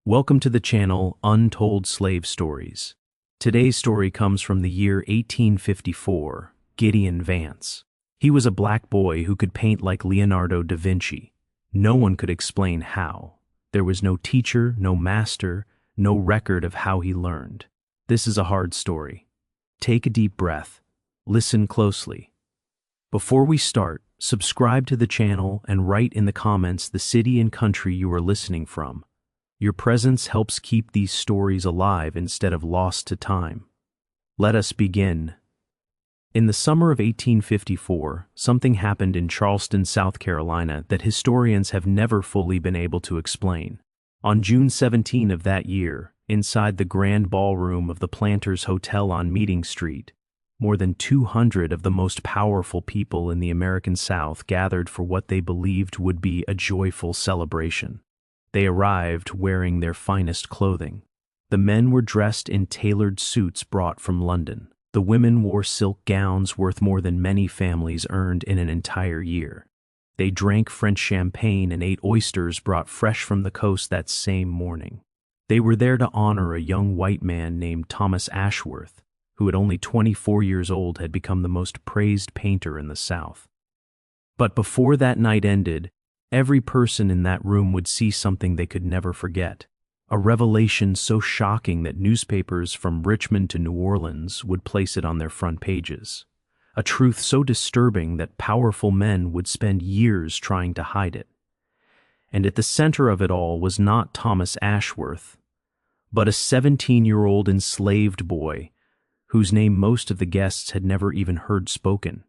Welcome to the channel Untold Slave Stories. Today's story comes from the year 1854, Gideon Vance. He was a black boy who could paint like Leonardo da Vinci. No one could explain how. There was no teacher, no master, no record of how he learned. This is a hard story. Take a deep breath. Listen closely. Before we start, subscribe to the channel and write in the comments the city and country you are listening from. Your presence helps keep these stories alive instead of lost to time. Let us begin. In the summer of 1854, something happened in Charleston, South Carolina that historians have never fully been able to explain. On June 17 of that year, inside the grand ballroom of the Planters Hotel on Meeting Street, more than 200 of the most powerful people in the American South gathered for what they believed would be a joyful celebration. They arrived wearing their finest clothing. The men were dressed in tailored suits brought from London. The women wore silk gowns worth more than many families earned in an entire year. They drank French champagne and ate oysters brought fresh from the coast that same morning. They were there to honor a young white man named Thomas Ashworth, who at only 24 years old had become the most praised painter in the South. But before that night ended, every person in that room would see something they could never forget. A revelation so shocking that newspapers from Richmond to New Orleans would place it on their front pages. A truth so disturbing that powerful men would spend years trying to hide it. And at the center of it all was not Thomas Ashworth, but a 17-year-old enslaved boy whose name most of the guests had never even heard spoken.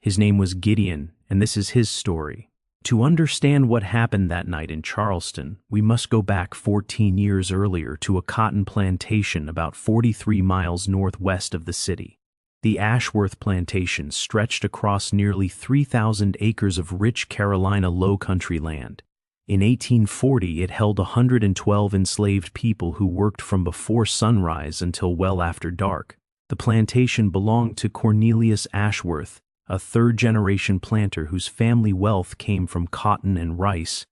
His name was Gideon, and this is his story. To understand what happened that night in Charleston, we must go back 14 years earlier to a cotton plantation about 43 miles northwest of the city. The Ashworth Plantation stretched across nearly 3,000 acres of rich Carolina low-country land. In 1840, it held 112 enslaved people who worked from before sunrise until well after dark. The plantation belonged to Cornelius Ashworth, a third-generation planter whose family wealth came from cotton and rice.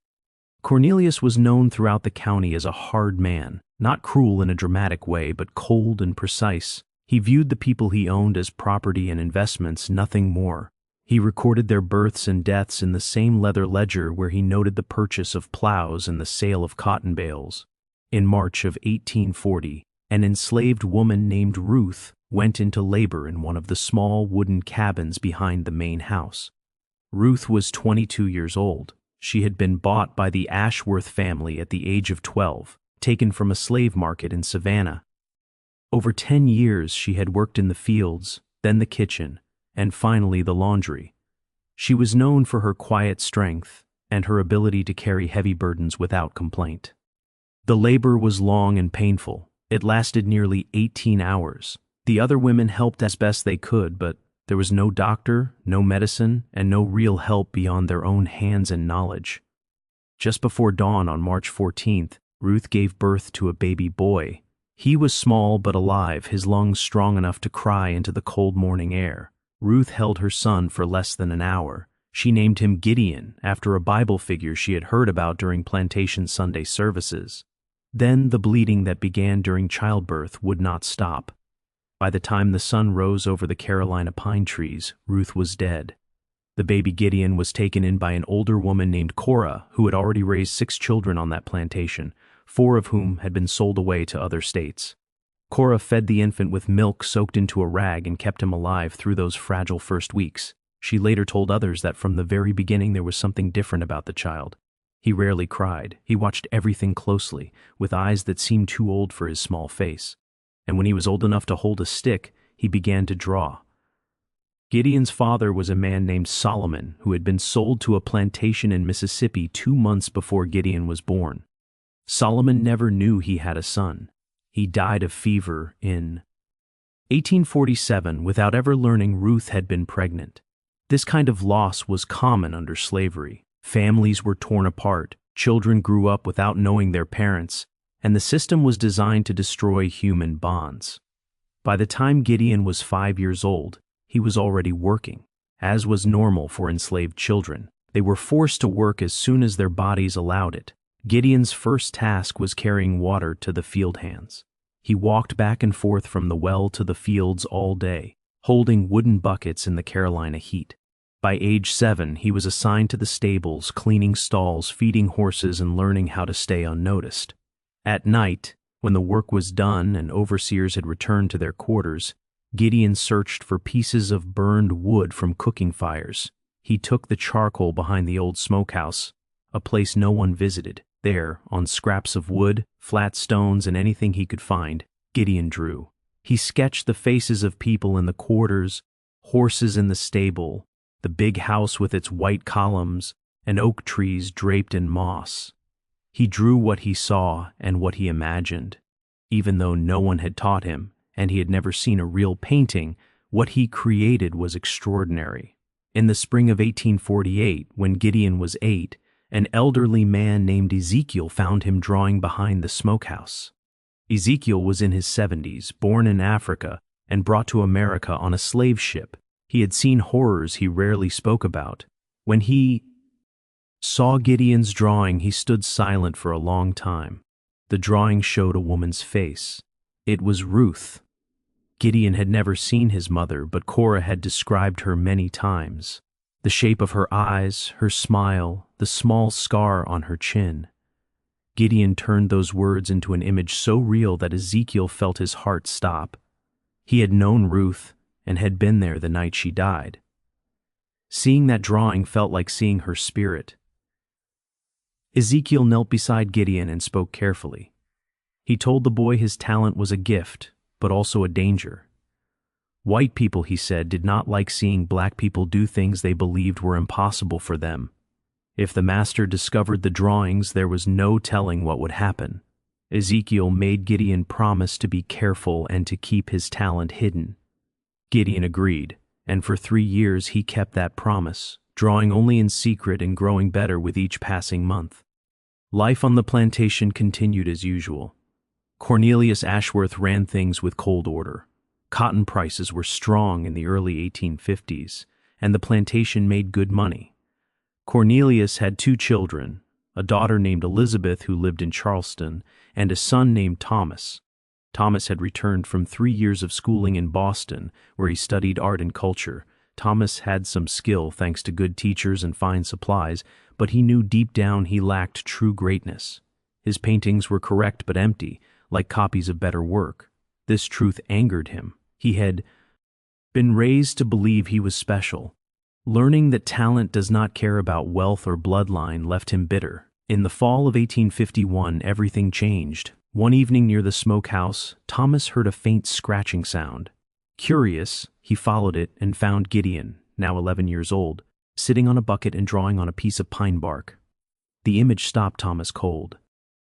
Cornelius was known throughout the county as a hard man, not cruel in a dramatic way, but cold and precise. He viewed the people he owned as property and investments, nothing more. He recorded their births and deaths in the same leather ledger where he noted the purchase of plows and the sale of cotton bales. In March of 1840, an enslaved woman named Ruth went into labor in one of the small wooden cabins behind the main house. Ruth was 22 years old. She had been bought by the Ashworth family at the age of 12, taken from a slave market in Savannah. Over 10 years she had worked in the fields, then the kitchen, and finally the laundry. She was known for her quiet strength and her ability to carry heavy burdens without complaint. The labor was long and painful. It lasted nearly 18 hours. The other women helped as best they could, but there was no doctor, no medicine, and no real help beyond their own hands and knowledge. Just before dawn on March 14th, Ruth gave birth to a baby boy. He was small but alive, his lungs strong enough to cry into the cold morning air. Ruth held her son for less than an hour. She named him Gideon, after a Bible figure she had heard about during Plantation Sunday services. Then the bleeding that began during childbirth would not stop. By the time the sun rose over the Carolina pine trees, Ruth was dead. The baby Gideon was taken in by an older woman named Cora, who had already raised 6 children on that plantation, 4 of whom had been sold away to other states. Cora fed the infant with milk soaked into a rag and kept him alive through those fragile first weeks. She later told others that from the very beginning there was something different about the child. He rarely cried. He watched everything closely, with eyes that seemed too old for his small face. And when he was old enough to hold a stick, he began to draw. Gideon's father was a man named Solomon, who had been sold to a plantation in Mississippi 2 months before Gideon was born. Solomon never knew he had a son. He died of fever in 1847 without ever learning Ruth had been pregnant. This kind of loss was common under slavery. Families were torn apart, children grew up without knowing their parents, and the system was designed to destroy human bonds. By the time Gideon was 5 years old, he was already working. As was normal for enslaved children, they were forced to work as soon as their bodies allowed it. Gideon's first task was carrying water to the field hands. He walked back and forth from the well to the fields all day, holding wooden buckets in the Carolina heat. By age 7, he was assigned to the stables, cleaning stalls, feeding horses, and learning how to stay unnoticed. At night, when the work was done and overseers had returned to their quarters, Gideon searched for pieces of burned wood from cooking fires. He took the charcoal behind the old smokehouse, a place no one visited. There, on scraps of wood, flat stones, and anything he could find, Gideon drew. He sketched the faces of people in the quarters, horses in the stable, the big house with its white columns, and oak trees draped in moss. He drew what he saw and what he imagined. Even though no one had taught him, and he had never seen a real painting, what he created was extraordinary. In the spring of 1848, when Gideon was 8, an elderly man named Ezekiel found him drawing behind the smokehouse. Ezekiel was in his 70s, born in Africa, and brought to America on a slave ship. He had seen horrors he rarely spoke about. When he saw Gideon's drawing, he stood silent for a long time. The drawing showed a woman's face. It was Ruth. Gideon had never seen his mother, but Cora had described her many times. The shape of her eyes, her smile, the small scar on her chin. Gideon turned those words into an image so real that Ezekiel felt his heart stop. He had known Ruth and had been there the night she died. Seeing that drawing felt like seeing her spirit. Ezekiel knelt beside Gideon and spoke carefully. He told the boy his talent was a gift, but also a danger. White people, he said, did not like seeing black people do things they believed were impossible for them. If the master discovered the drawings, there was no telling what would happen. Ezekiel made Gideon promise to be careful and to keep his talent hidden. Gideon agreed, and for 3 years he kept that promise, drawing only in secret and growing better with each passing month. Life on the plantation continued as usual. Cornelius Ashworth ran things with cold order. Cotton prices were strong in the early 1850s, and the plantation made good money. Cornelius had 2 children, a daughter named Elizabeth who lived in Charleston, and a son named Thomas. Thomas had returned from 3 years of schooling in Boston, where he studied art and culture. Thomas had some skill thanks to good teachers and fine supplies, but he knew deep down he lacked true greatness. His paintings were correct but empty, like copies of better work. This truth angered him. He had been raised to believe he was special. Learning that talent does not care about wealth or bloodline left him bitter. In the fall of 1851, everything changed. One evening near the smokehouse, Thomas heard a faint scratching sound. Curious, he followed it and found Gideon, now 11 years old, sitting on a bucket and drawing on a piece of pine bark. The image stopped Thomas cold.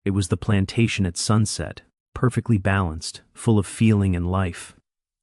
It was the plantation at sunset, perfectly balanced, full of feeling and life.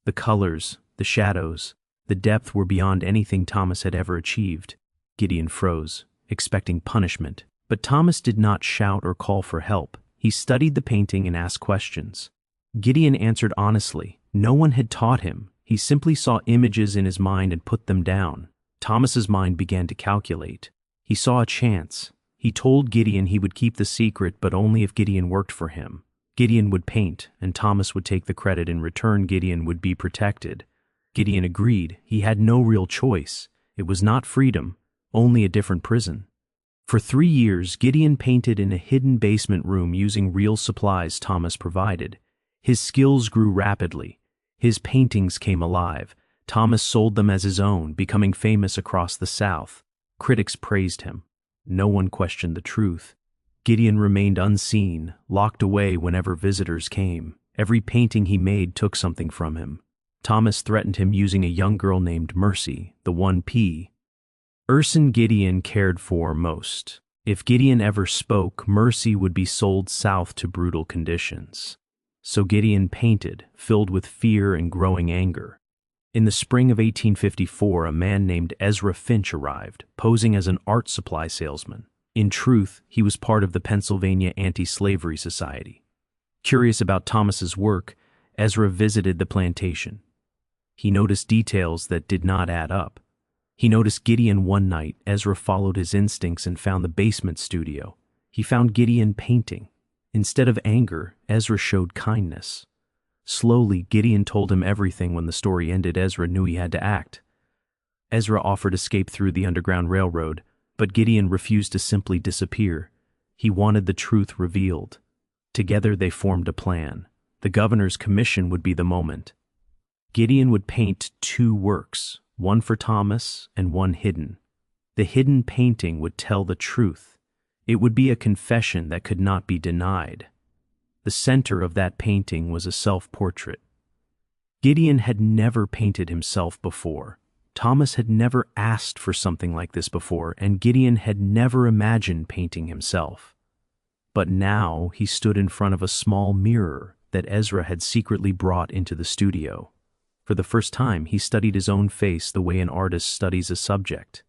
The colors, the shadows, the depth were beyond anything Thomas had ever achieved. Gideon froze, expecting punishment. But Thomas did not shout or call for help. He studied the painting and asked questions. Gideon answered honestly. No one had taught him. He simply saw images in his mind and put them down. Thomas's mind began to calculate. He saw a chance. He told Gideon he would keep the secret, but only if Gideon worked for him. Gideon would paint, and Thomas would take the credit. In return, Gideon would be protected. Gideon agreed. He had no real choice. It was not freedom, only a different prison. For 3 years, Gideon painted in a hidden basement room using real supplies Thomas provided. His skills grew rapidly. His paintings came alive. Thomas sold them as his own, becoming famous across the South. Critics praised him. No one questioned the truth. Gideon remained unseen, locked away whenever visitors came. Every painting he made took something from him. Thomas threatened him using a young girl named Mercy, the 1P. Urson Gideon cared for most. If Gideon ever spoke, Mercy would be sold south to brutal conditions. So Gideon painted, filled with fear and growing anger. In the spring of 1854, a man named Ezra Finch arrived, posing as an art supply salesman. In truth, he was part of the Pennsylvania Anti-Slavery Society. Curious about Thomas's work, Ezra visited the plantation. He noticed details that did not add up. He noticed Gideon one night. Ezra followed his instincts and found the basement studio. He found Gideon painting. Instead of anger, Ezra showed kindness. Slowly, Gideon told him everything. When the story ended, Ezra knew he had to act. Ezra offered escape through the Underground Railroad, but Gideon refused to simply disappear. He wanted the truth revealed. Together they formed a plan. The governor's commission would be the moment. Gideon would paint 2 works, one for Thomas and one hidden. The hidden painting would tell the truth. It would be a confession that could not be denied. The center of that painting was a self-portrait. Gideon had never painted himself before. Thomas had never asked for something like this before, and Gideon had never imagined painting himself. But now he stood in front of a small mirror that Ezra had secretly brought into the studio. For the first time, he studied his own face the way an artist studies a subject.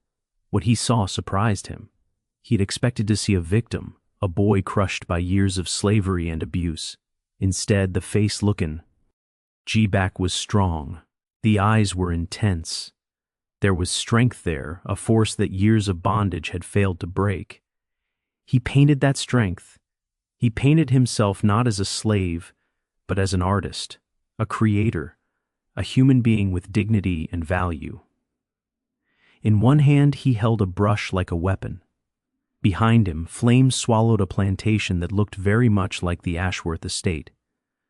What he saw surprised him. He had expected to see a victim, a boy crushed by years of slavery and abuse. Instead, the face looking back was strong. The eyes were intense. There was strength there, a force that years of bondage had failed to break. He painted that strength. He painted himself not as a slave, but as an artist, a creator, a human being with dignity and value. In one hand, he held a brush like a weapon. Behind him, flames swallowed a plantation that looked very much like the Ashworth estate.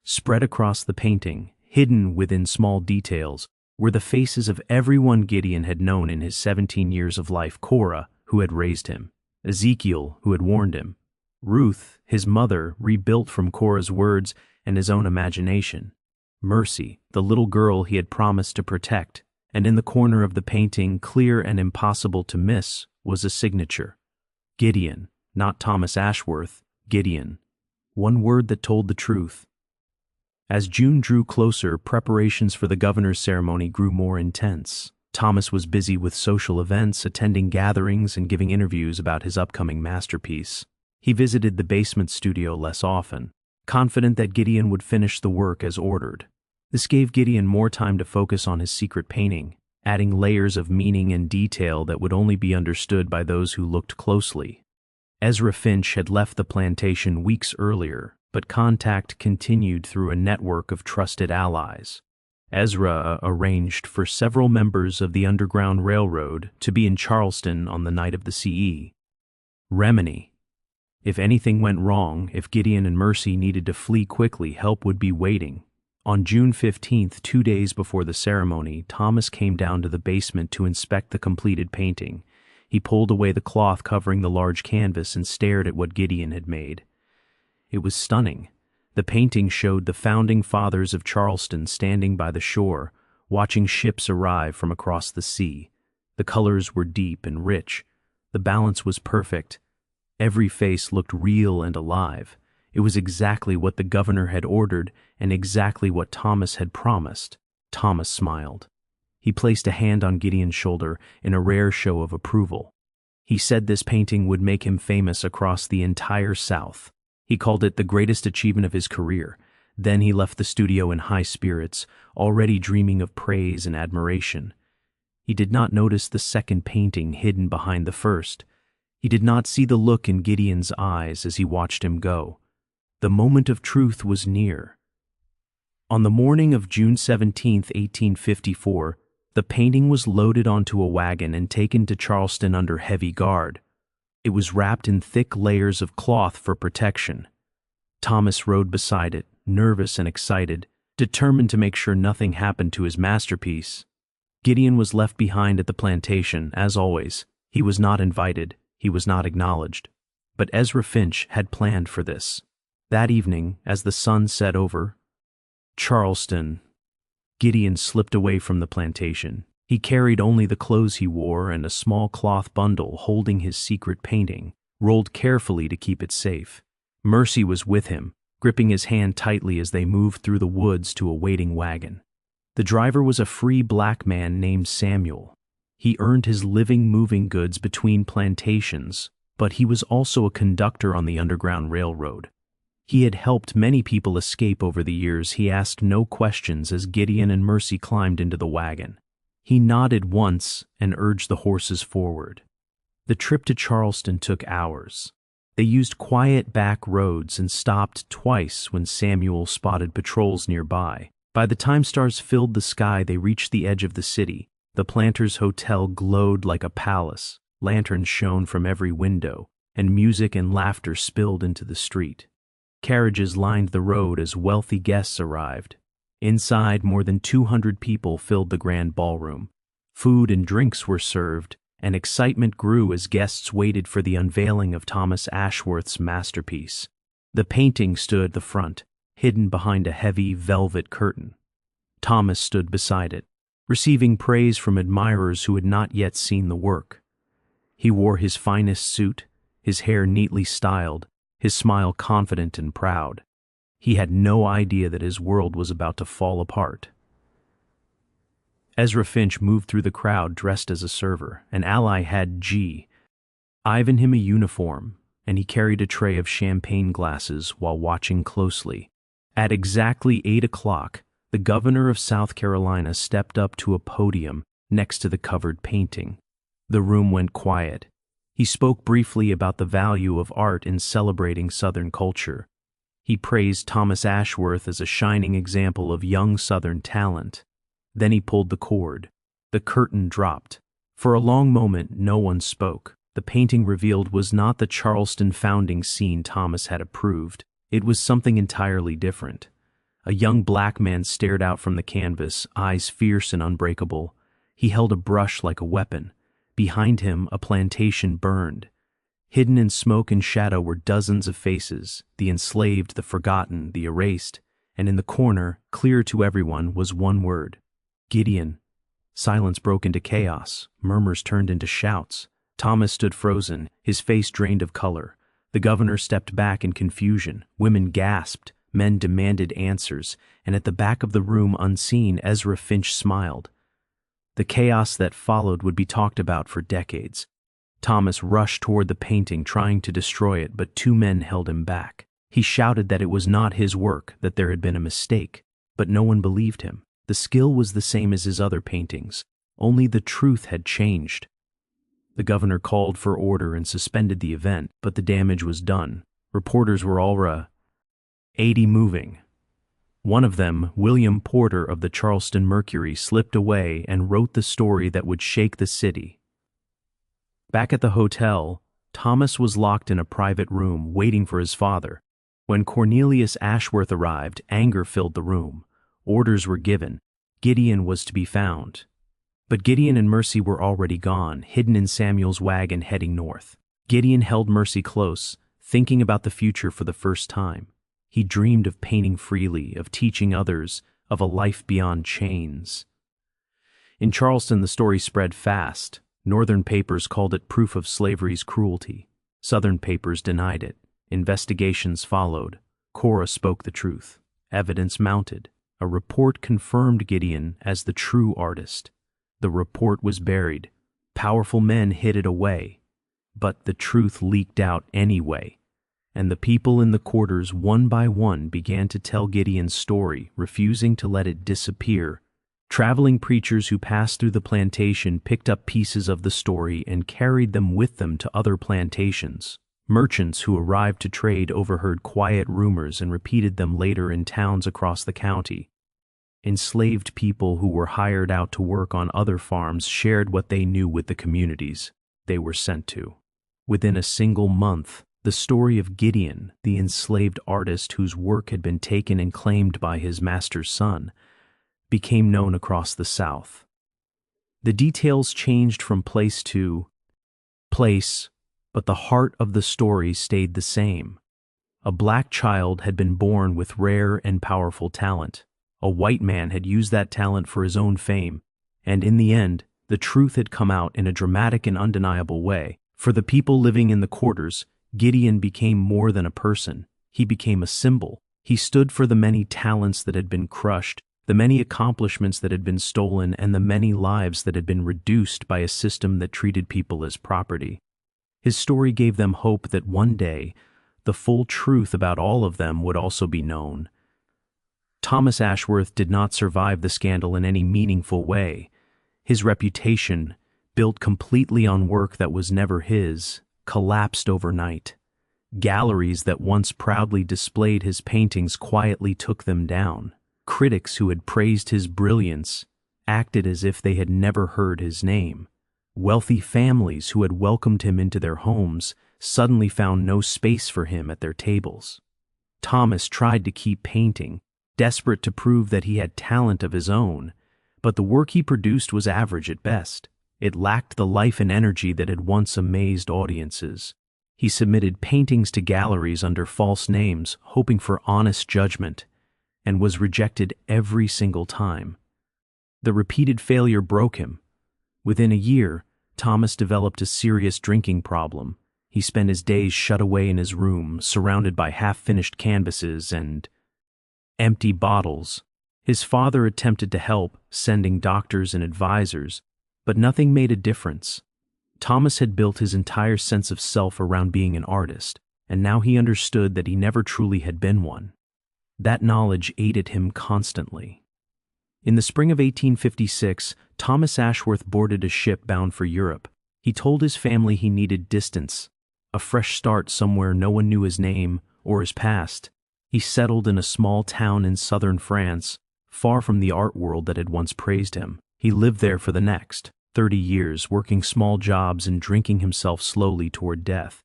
Spread across the painting, hidden within small details, were the faces of everyone Gideon had known in his 17 years of life: Korah, who had raised him; Ezekiel, who had warned him; Ruth, his mother, rebuilt from Korah's words and his own imagination; Mercy, the little girl he had promised to protect; and in the corner of the painting, clear and impossible to miss, was a signature. Gideon, not Thomas Ashworth, Gideon. One word that told the truth. As June drew closer, preparations for the governor's ceremony grew more intense. Thomas was busy with social events, attending gatherings and giving interviews about his upcoming masterpiece. He visited the basement studio less often, confident that Gideon would finish the work as ordered. This gave Gideon more time to focus on his secret painting, adding layers of meaning and detail that would only be understood by those who looked closely. Ezra Finch had left the plantation weeks earlier, but contact continued through a network of trusted allies. Ezra arranged for several members of the Underground Railroad to be in Charleston on the night of the CE. Remini. If anything went wrong, if Gideon and Mercy needed to flee quickly, help would be waiting. On June 15th, 2 days before the ceremony, Thomas came down to the basement to inspect the completed painting. He pulled away the cloth covering the large canvas and stared at what Gideon had made. It was stunning. The painting showed the founding fathers of Charleston standing by the shore, watching ships arrive from across the sea. The colors were deep and rich. The balance was perfect. Every face looked real and alive. It was exactly what the governor had ordered and exactly what Thomas had promised. Thomas smiled. He placed a hand on Gideon's shoulder in a rare show of approval. He said this painting would make him famous across the entire South. He called it the greatest achievement of his career. Then he left the studio in high spirits, already dreaming of praise and admiration. He did not notice the second painting hidden behind the first. He did not see the look in Gideon's eyes as he watched him go. The moment of truth was near. On the morning of June 17, 1854, the painting was loaded onto a wagon and taken to Charleston under heavy guard. It was wrapped in thick layers of cloth for protection. Thomas rode beside it, nervous and excited, determined to make sure nothing happened to his masterpiece. Gideon was left behind at the plantation, as always. He was not invited, he was not acknowledged. But Ezra Finch had planned for this. That evening, as the sun set over Charleston, Gideon slipped away from the plantation. He carried only the clothes he wore and a small cloth bundle holding his secret painting, rolled carefully to keep it safe. Mercy was with him, gripping his hand tightly as they moved through the woods to a waiting wagon. The driver was a free black man named Samuel. He earned his living moving goods between plantations, but he was also a conductor on the Underground Railroad. He had helped many people escape over the years. He asked no questions as Gideon and Mercy climbed into the wagon. He nodded once and urged the horses forward. The trip to Charleston took hours. They used quiet back roads and stopped twice when Samuel spotted patrols nearby. By the time stars filled the sky, they reached the edge of the city. The Planters' hotel glowed like a palace. Lanterns shone from every window, and music and laughter spilled into the street. Carriages lined the road as wealthy guests arrived. Inside, more than 200 people filled the grand ballroom. Food and drinks were served, and excitement grew as guests waited for the unveiling of Thomas Ashworth's masterpiece. The painting stood at the front, hidden behind a heavy velvet curtain. Thomas stood beside it, receiving praise from admirers who had not yet seen the work. He wore his finest suit, his hair neatly styled, his smile confident and proud. He had no idea that his world was about to fall apart. Ezra Finch moved through the crowd dressed as a server. An ally had Ivan him a uniform, and he carried a tray of champagne glasses while watching closely. At exactly 8 o'clock, the governor of South Carolina stepped up to a podium next to the covered painting. The room went quiet. He spoke briefly about the value of art in celebrating Southern culture. He praised Thomas Ashworth as a shining example of young Southern talent. Then he pulled the cord. The curtain dropped. For a long moment, no one spoke. The painting revealed was not the Charleston founding scene Thomas had approved. It was something entirely different. A young black man stared out from the canvas, eyes fierce and unbreakable. He held a brush like a weapon. Behind him, a plantation burned. Hidden in smoke and shadow were dozens of faces, the enslaved, the forgotten, the erased, and in the corner, clear to everyone, was one word: Gideon. Silence broke into chaos. Murmurs turned into shouts. Thomas stood frozen, his face drained of color. The governor stepped back in confusion. Women gasped. Men demanded answers. And at the back of the room, unseen, Ezra Finch smiled. The chaos that followed would be talked about for decades. Thomas rushed toward the painting, trying to destroy it, but 2 men held him back. He shouted that it was not his work, that there had been a mistake, but no one believed him. The skill was the same as his other paintings, only the truth had changed. The governor called for order and suspended the event, but the damage was done. Reporters were already moving. One of them, William Porter of the Charleston Mercury, slipped away and wrote the story that would shake the city. Back at the hotel, Thomas was locked in a private room, waiting for his father. When Cornelius Ashworth arrived, anger filled the room. Orders were given. Gideon was to be found. But Gideon and Mercy were already gone, hidden in Samuel's wagon heading north. Gideon held Mercy close, thinking about the future for the first time. He dreamed of painting freely, of teaching others, of a life beyond chains. In Charleston, the story spread fast. Northern papers called it proof of slavery's cruelty. Southern papers denied it. Investigations followed. Cora spoke the truth. Evidence mounted. A report confirmed Gideon as the true artist. The report was buried. Powerful men hid it away. But the truth leaked out anyway. And the people in the quarters, one by one, began to tell Gideon's story, refusing to let it disappear. Traveling preachers who passed through the plantation picked up pieces of the story and carried them with them to other plantations. Merchants who arrived to trade overheard quiet rumors and repeated them later in towns across the county. Enslaved people who were hired out to work on other farms shared what they knew with the communities they were sent to. Within a single month, the story of Gideon, the enslaved artist whose work had been taken and claimed by his master's son, became known across the South. The details changed from place to place, but the heart of the story stayed the same. A black child had been born with rare and powerful talent. A white man had used that talent for his own fame, and in the end, the truth had come out in a dramatic and undeniable way. For the people living in the quarters, Gideon became more than a person. He became a symbol. He stood for the many talents that had been crushed, the many accomplishments that had been stolen, and the many lives that had been reduced by a system that treated people as property. His story gave them hope that one day, the full truth about all of them would also be known. Thomas Ashworth did not survive the scandal in any meaningful way. His reputation, built completely on work that was never his, collapsed overnight. Galleries that once proudly displayed his paintings quietly took them down. Critics who had praised his brilliance acted as if they had never heard his name. Wealthy families who had welcomed him into their homes suddenly found no space for him at their tables. Thomas tried to keep painting, desperate to prove that he had talent of his own, but the work he produced was average at best. It lacked the life and energy that had once amazed audiences. He submitted paintings to galleries under false names, hoping for honest judgment, and was rejected every single time. The repeated failure broke him. Within a year, Thomas developed a serious drinking problem. He spent his days shut away in his room, surrounded by half-finished canvases and empty bottles. His father attempted to help, sending doctors and advisors, but nothing made a difference. Thomas had built his entire sense of self around being an artist, and now he understood that he never truly had been one. That knowledge aided him constantly. In the spring of 1856, Thomas Ashworth boarded a ship bound for Europe. He told his family he needed distance, a fresh start somewhere no one knew his name or his past. He settled in a small town in southern France, far from the art world that had once praised him. He lived there for the next 30 years, working small jobs and drinking himself slowly toward death.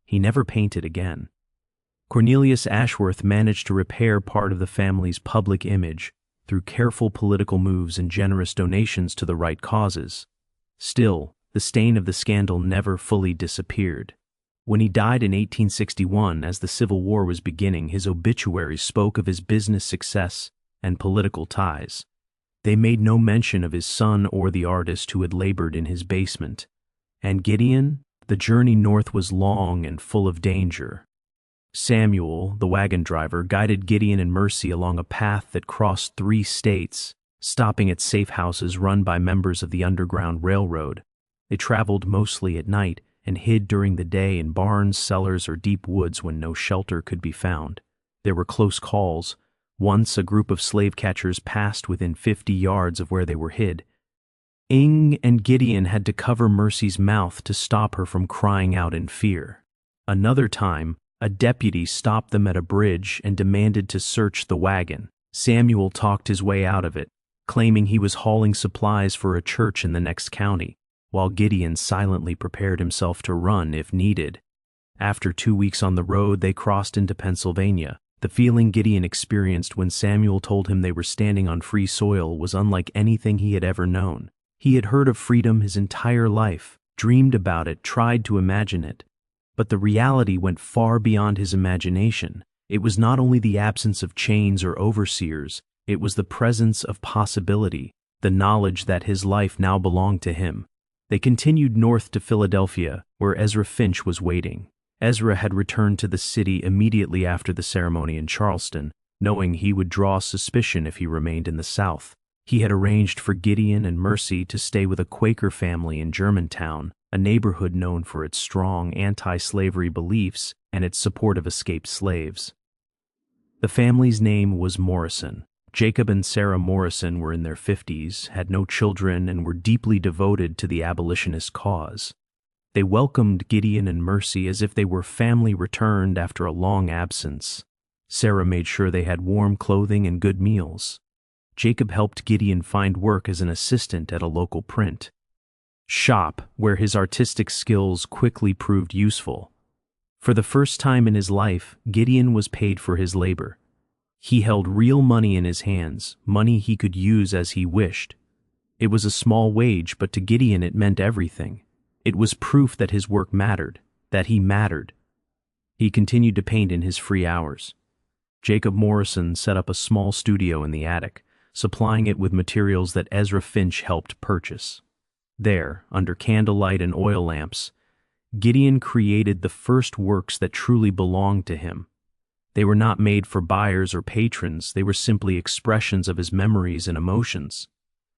He never painted again. Cornelius Ashworth managed to repair part of the family's public image through careful political moves and generous donations to the right causes. Still, the stain of the scandal never fully disappeared. When he died in 1861, as the Civil War was beginning, his obituary spoke of his business success and political ties. They made no mention of his son or the artist who had labored in his basement. And Gideon? The journey north was long and full of danger. Samuel, the wagon driver, guided Gideon and Mercy along a path that crossed 3 states, stopping at safe houses run by members of the Underground Railroad. They traveled mostly at night and hid during the day in barns, cellars, or deep woods when no shelter could be found. There were close calls. Once a group of slave catchers passed within 50 yards of where they were hid. Ing and Gideon had to cover Mercy's mouth to stop her from crying out in fear. Another time, a deputy stopped them at a bridge and demanded to search the wagon. Samuel talked his way out of it, claiming he was hauling supplies for a church in the next county, while Gideon silently prepared himself to run if needed. After 2 weeks on the road, they crossed into Pennsylvania. The feeling Gideon experienced when Samuel told him they were standing on free soil was unlike anything he had ever known. He had heard of freedom his entire life, dreamed about it, tried to imagine it. But the reality went far beyond his imagination. It was not only the absence of chains or overseers, it was the presence of possibility, the knowledge that his life now belonged to him. They continued north to Philadelphia, where Ezra Finch was waiting. Ezra had returned to the city immediately after the ceremony in Charleston, knowing he would draw suspicion if he remained in the South. He had arranged for Gideon and Mercy to stay with a Quaker family in Germantown, a neighborhood known for its strong anti-slavery beliefs and its support of escaped slaves. The family's name was Morrison. Jacob and Sarah Morrison were in their 50s, had no children, and were deeply devoted to the abolitionist cause. They welcomed Gideon and Mercy as if they were family returned after a long absence. Sarah made sure they had warm clothing and good meals. Jacob helped Gideon find work as an assistant at a local print shop, where his artistic skills quickly proved useful. For the first time in his life, Gideon was paid for his labor. He held real money in his hands, money he could use as he wished. It was a small wage, but to Gideon it meant everything. It was proof that his work mattered, that he mattered. He continued to paint in his free hours. Jacob Morrison set up a small studio in the attic, supplying it with materials that Ezra Finch helped purchase. There, under candlelight and oil lamps, Gideon created the first works that truly belonged to him. They were not made for buyers or patrons, they were simply expressions of his memories and emotions.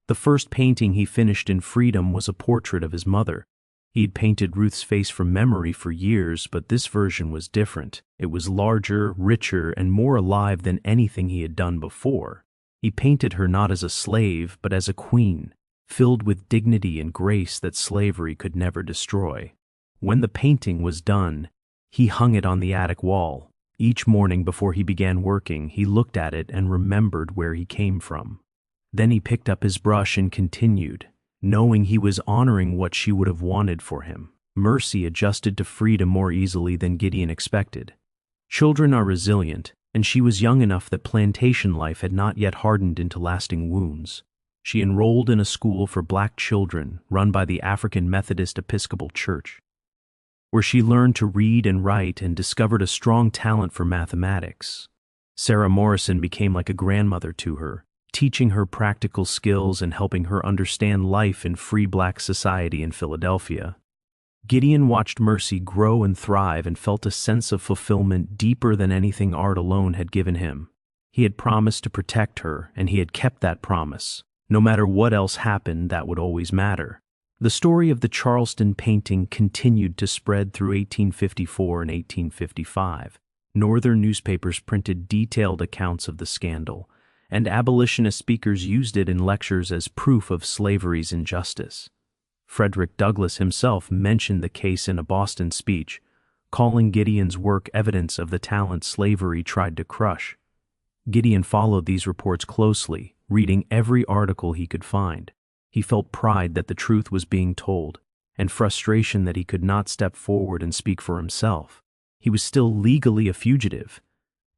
The first painting he finished in freedom was a portrait of his mother. He'd painted Ruth's face from memory for years, but this version was different. It was larger, richer, and more alive than anything he had done before. He painted her not as a slave, but as a queen, filled with dignity and grace that slavery could never destroy. When the painting was done, He hung it on the attic wall. Each morning before he began working, he looked at it and remembered where he came from. Then he picked up his brush and continued, knowing he was honoring what she would have wanted for him. Mercy adjusted to freedom more easily than Gideon expected. Children are resilient, and she was young enough that plantation life had not yet hardened into lasting wounds. She enrolled in a school for black children run by the African Methodist Episcopal Church, where she learned to read and write and discovered a strong talent for mathematics. Sarah Morrison became like a grandmother to her, teaching her practical skills and helping her understand life in free black society in Philadelphia. Gideon watched Mercy grow and thrive and felt a sense of fulfillment deeper than anything art alone had given him. He had promised to protect her, and he had kept that promise. No matter what else happened, that would always matter. The story of the Charleston painting continued to spread through 1854 and 1855. Northern newspapers printed detailed accounts of the scandal, and abolitionist speakers used it in lectures as proof of slavery's injustice. Frederick Douglass himself mentioned the case in a Boston speech, calling Gideon's work evidence of the talent slavery tried to crush. Gideon followed these reports closely, reading every article he could find. He felt pride that the truth was being told, and frustration that he could not step forward and speak for himself. He was still legally a fugitive.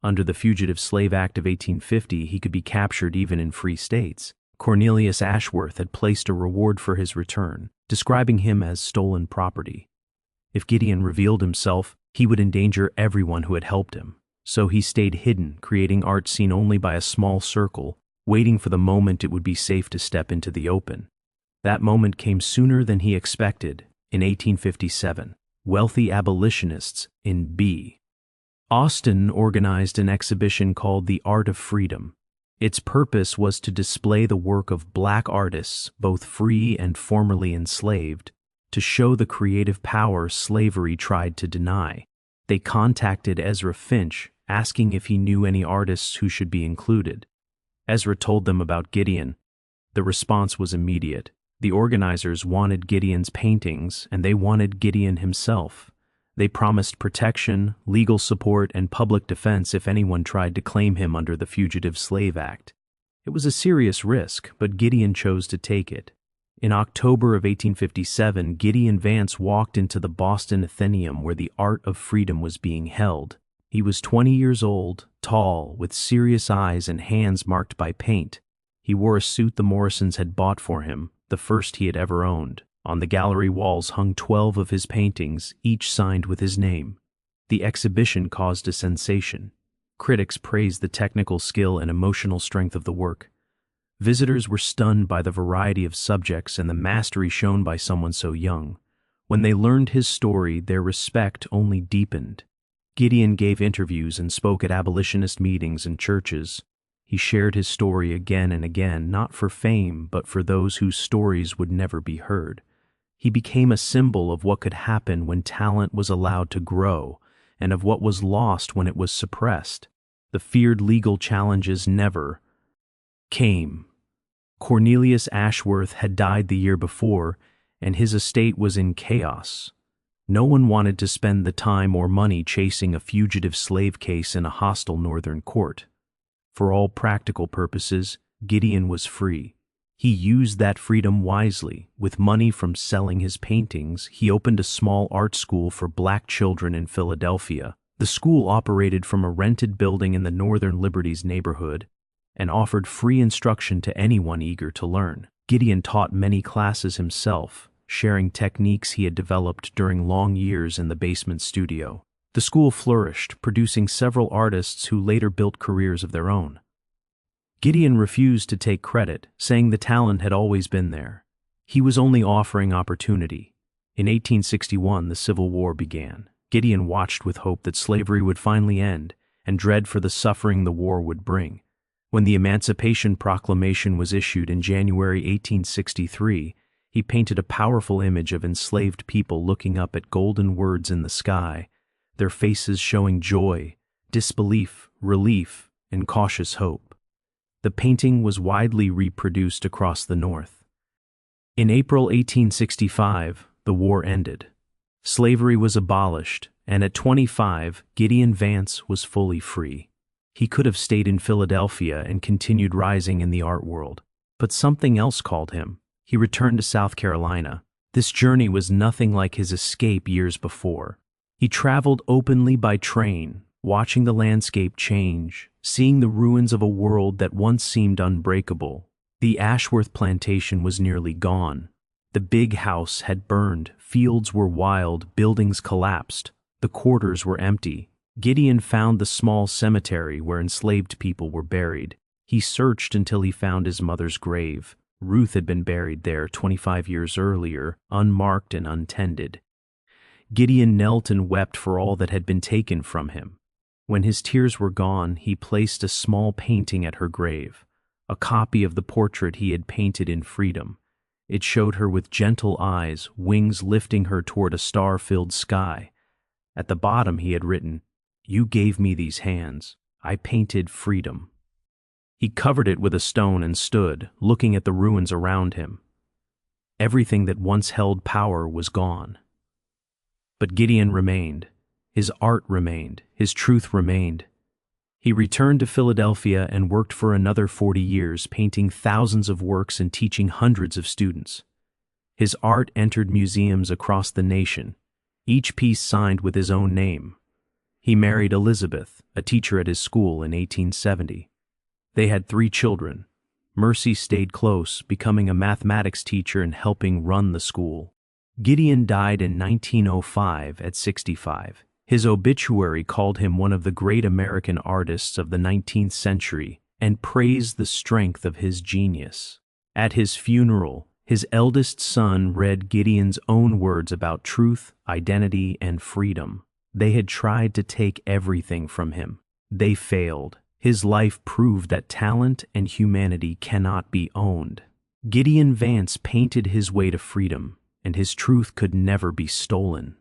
Under the Fugitive Slave Act of 1850, he could be captured even in free states. Cornelius Ashworth had placed a reward for his return, describing him as stolen property. If Gideon revealed himself, he would endanger everyone who had helped him. So he stayed hidden, creating art seen only by a small circle, waiting for the moment it would be safe to step into the open. That moment came sooner than he expected. In 1857, wealthy abolitionists in B. Austin organized an exhibition called The Art of Freedom. Its purpose was to display the work of black artists, both free and formerly enslaved, to show the creative power slavery tried to deny. They contacted Ezra Finch, asking if he knew any artists who should be included. Ezra told them about Gideon. The response was immediate. The organizers wanted Gideon's paintings, and they wanted Gideon himself. They promised protection, legal support, and public defense if anyone tried to claim him under the Fugitive Slave Act. It was a serious risk, but Gideon chose to take it. In October of 1857, Gideon Vance walked into the Boston Athenaeum where the Art of Freedom was being held. He was 20 years old, tall, with serious eyes and hands marked by paint. He wore a suit the Morrisons had bought for him, the first he had ever owned. On the gallery walls hung 12 of his paintings, each signed with his name. The exhibition caused a sensation. Critics praised the technical skill and emotional strength of the work. Visitors were stunned by the variety of subjects and the mastery shown by someone so young. When they learned his story, their respect only deepened. Gideon gave interviews and spoke at abolitionist meetings and churches. He shared his story again and again, not for fame, but for those whose stories would never be heard. He became a symbol of what could happen when talent was allowed to grow, and of what was lost when it was suppressed. The feared legal challenges never came. Cornelius Ashworth had died the year before, and his estate was in chaos. No one wanted to spend the time or money chasing a fugitive slave case in a hostile northern court. For all practical purposes, Gideon was free. He used that freedom wisely. With money from selling his paintings, he opened a small art school for black children in Philadelphia. The school operated from a rented building in the Northern Liberties neighborhood and offered free instruction to anyone eager to learn. Gideon taught many classes himself, sharing techniques he had developed during long years in the basement studio. The school flourished, producing several artists who later built careers of their own. Gideon refused to take credit, saying the talent had always been there. He was only offering opportunity. In 1861, the Civil War began. Gideon watched with hope that slavery would finally end, and dread for the suffering the war would bring. When the Emancipation Proclamation was issued in January 1863, he painted a powerful image of enslaved people looking up at golden words in the sky, their faces showing joy, disbelief, relief, and cautious hope. The painting was widely reproduced across the North. In April 1865, the war ended. Slavery was abolished, And at 25, Gideon Vance was fully free. He could have stayed in Philadelphia and continued rising in the art world. But something else called him. He returned to South Carolina. This journey was nothing like his escape years before. He traveled openly by train, watching the landscape change, seeing the ruins of a world that once seemed unbreakable. The Ashworth plantation was nearly gone. The big house had burned, fields were wild, buildings collapsed, the quarters were empty. Gideon found the small cemetery where enslaved people were buried. He searched until he found his mother's grave. Ruth had been buried there 25 years earlier, unmarked and untended. Gideon knelt and wept for all that had been taken from him. When his tears were gone, he placed a small painting at her grave, a copy of the portrait he had painted in freedom. It showed her with gentle eyes, wings lifting her toward a star-filled sky. At the bottom he had written, "You gave me these hands. I painted freedom." He covered it with a stone and stood, looking at the ruins around him. Everything that once held power was gone. But Gideon remained. His art remained. His truth remained. He returned to Philadelphia and worked for another 40 years, painting thousands of works and teaching hundreds of students. His art entered museums across the nation, each piece signed with his own name. He married Elizabeth, a teacher at his school, in 1870. They had 3 children. Mercy stayed close, becoming a mathematics teacher and helping run the school. Gideon died in 1905 at 65. His obituary called him one of the great American artists of the 19th century and praised the strength of his genius. At his funeral, his eldest son read Gideon's own words about truth, identity, and freedom. They had tried to take everything from him. They failed. His life proved that talent and humanity cannot be owned. Gideon Vance painted his way to freedom, and his truth could never be stolen.